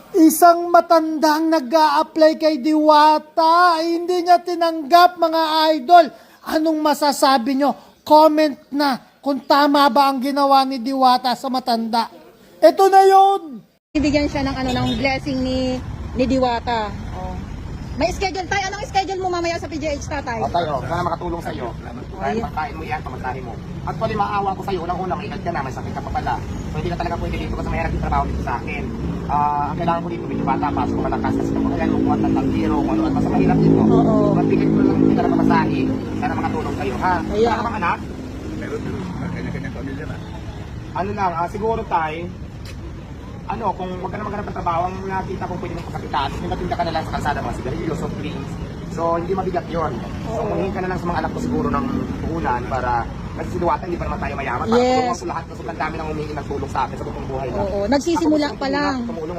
Isang matandang nag-a-apply kay Diwata, hindi niya tinanggap mga idol. Anong masasabi nyo? Comment na kung tama ba ang ginawa ni Diwata sa matanda. Ito na yun! Bibigyan siya ng blessing ni Diwata. Oh. May schedule tayo. Anong schedule mo mamaya sa PGH, tatay? Tayo, sana makatulong sa'yo. Kahit pagkain mo yan, pamatahin mo. Actually, maawa ko sa'yo. Unang-unang, ingat ka na, may sakit ka pa pala. So, hindi na talaga pwede dito kasi mahirap yung trabaho dito sa akin. Ang kailangan ko dito, medyo bata, pasok ko malakas. Kasi kung kailangan mo kuha ng tiro, kung ano, at mas mahirap dito. Oo. Magbigay ko lang hindi ka na mamasahin. Sana makatulong sa'yo, ha? Ayan. Ano bang anak? Meron din, kanya-kanyang pamilya na. Ano lang, siguro tayo, kung wag ka na maghanap ng trabaho, ang nakita kong pwede mong pagkakitaan, may matinda ka na lang sa kalsada, mga sigarilyo, soft drinks. So, hindi mabigat yun. So, mangingin ka na lang sa mga anak ko siguro ng puhunan para, kasi si Diwata, hindi pa naman tayo mayaman. Para Yes. tulungan ko lahat, kasi sobrang dami nang humingi ng tulong sa akin sa buong buhay na. Oo. Nagsisimula Ako, pa lang. tumulong,